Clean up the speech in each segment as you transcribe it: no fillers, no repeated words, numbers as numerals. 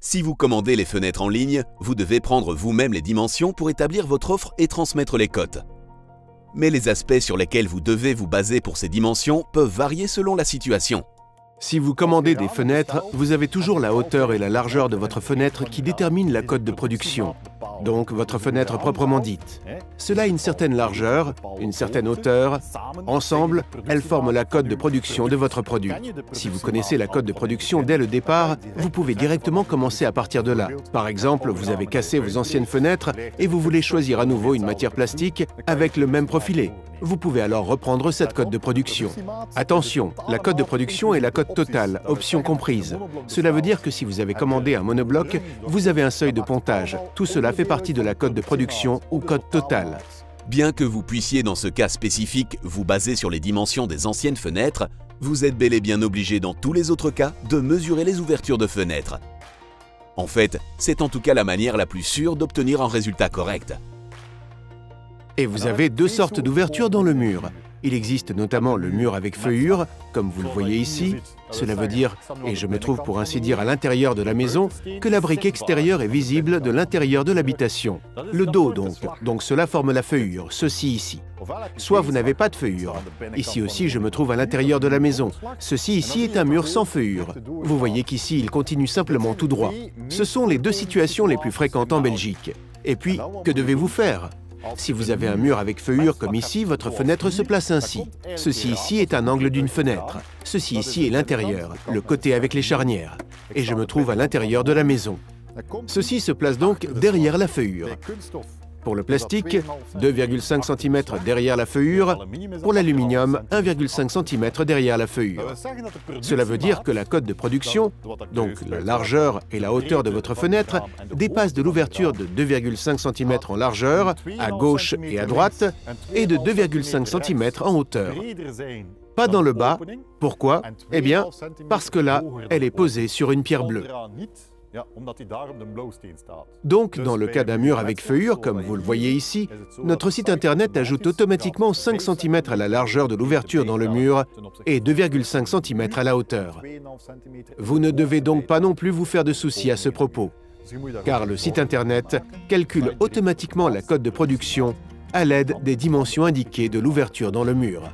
Si vous commandez les fenêtres en ligne, vous devez prendre vous-même les dimensions pour établir votre offre et transmettre les cotes. Mais les aspects sur lesquels vous devez vous baser pour ces dimensions peuvent varier selon la situation. Si vous commandez des fenêtres, vous avez toujours la hauteur et la largeur de votre fenêtre qui déterminent la cote de production, donc votre fenêtre proprement dite. Cela a une certaine largeur, une certaine hauteur. Ensemble, elles forment la cote de production de votre produit. Si vous connaissez la cote de production dès le départ, vous pouvez directement commencer à partir de là. Par exemple, vous avez cassé vos anciennes fenêtres et vous voulez choisir à nouveau une matière plastique avec le même profilé. Vous pouvez alors reprendre cette cote de production. Attention, la cote de production est la cote totale, option comprise. Cela veut dire que si vous avez commandé un monobloc, vous avez un seuil de pontage. Tout cela fait partie de la cote de production ou cote totale. Bien que vous puissiez dans ce cas spécifique vous baser sur les dimensions des anciennes fenêtres, vous êtes bel et bien obligé dans tous les autres cas de mesurer les ouvertures de fenêtres. En fait, c'est en tout cas la manière la plus sûre d'obtenir un résultat correct. Et vous avez deux sortes d'ouvertures dans le mur. Il existe notamment le mur avec feuillure, comme vous le voyez ici. Cela veut dire, et je me trouve pour ainsi dire à l'intérieur de la maison, que la brique extérieure est visible de l'intérieur de l'habitation. Le dos donc cela forme la feuillure, ceci ici. Soit vous n'avez pas de feuillure. Ici aussi, je me trouve à l'intérieur de la maison. Ceci ici est un mur sans feuillure. Vous voyez qu'ici, il continue simplement tout droit. Ce sont les deux situations les plus fréquentes en Belgique. Et puis, que devez-vous faire ? Si vous avez un mur avec feuillure comme ici, votre fenêtre se place ainsi. Ceci ici est un angle d'une fenêtre. Ceci ici est l'intérieur, le côté avec les charnières. Et je me trouve à l'intérieur de la maison. Ceci se place donc derrière la feuillure. Pour le plastique, 2,5 cm derrière la feuillure. Pour l'aluminium, 1,5 cm derrière la feuillure. Cela veut dire que la cote de production, donc la largeur et la hauteur de votre fenêtre, dépasse de l'ouverture de 2,5 cm en largeur, à gauche et à droite, et de 2,5 cm en hauteur. Pas dans le bas. Pourquoi? Eh bien, parce que là, elle est posée sur une pierre bleue. Donc, dans le cas d'un mur avec feuillure, comme vous le voyez ici, notre site internet ajoute automatiquement 5 cm à la largeur de l'ouverture dans le mur et 2,5 cm à la hauteur. Vous ne devez donc pas non plus vous faire de soucis à ce propos, car le site internet calcule automatiquement la cote de production à l'aide des dimensions indiquées de l'ouverture dans le mur.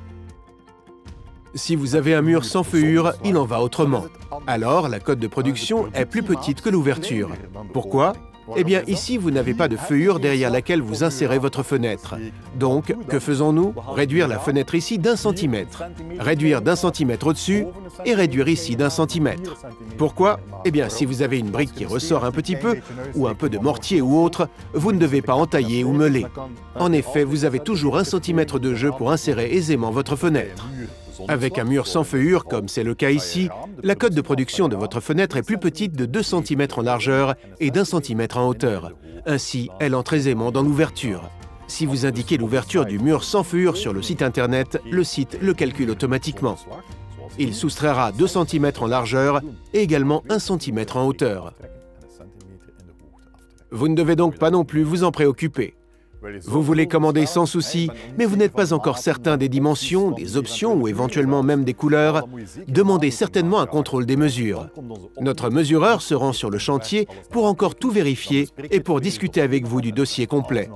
Si vous avez un mur sans feuillure, il en va autrement. Alors, la cote de production est plus petite que l'ouverture. Pourquoi? Eh bien, ici, vous n'avez pas de feuillure derrière laquelle vous insérez votre fenêtre. Donc, que faisons-nous? Réduire la fenêtre ici d'1 centimètre. Réduire d'1 centimètre au-dessus et réduire ici d'1 centimètre. Pourquoi? Eh bien, si vous avez une brique qui ressort un petit peu, ou un peu de mortier ou autre, vous ne devez pas entailler ou meuler. En effet, vous avez toujours 1 centimètre de jeu pour insérer aisément votre fenêtre. Avec un mur sans feuillure, comme c'est le cas ici, la cote de production de votre fenêtre est plus petite de 2 cm en largeur et d'1 centimètre en hauteur. Ainsi, elle entre aisément dans l'ouverture. Si vous indiquez l'ouverture du mur sans feuillure sur le site internet, le site le calcule automatiquement. Il soustraira 2 cm en largeur et également 1 cm en hauteur. Vous ne devez donc pas non plus vous en préoccuper. Vous voulez commander sans souci, mais vous n'êtes pas encore certain des dimensions, des options ou éventuellement même des couleurs, demandez certainement un contrôle des mesures. Notre mesureur se rend sur le chantier pour encore tout vérifier et pour discuter avec vous du dossier complet.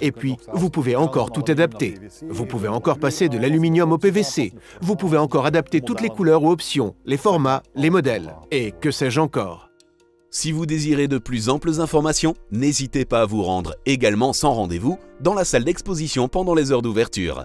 Et puis, vous pouvez encore tout adapter. Vous pouvez encore passer de l'aluminium au PVC. Vous pouvez encore adapter toutes les couleurs ou options, les formats, les modèles. Et que sais-je encore? Si vous désirez de plus amples informations, n'hésitez pas à vous rendre également sans rendez-vous dans la salle d'exposition pendant les heures d'ouverture.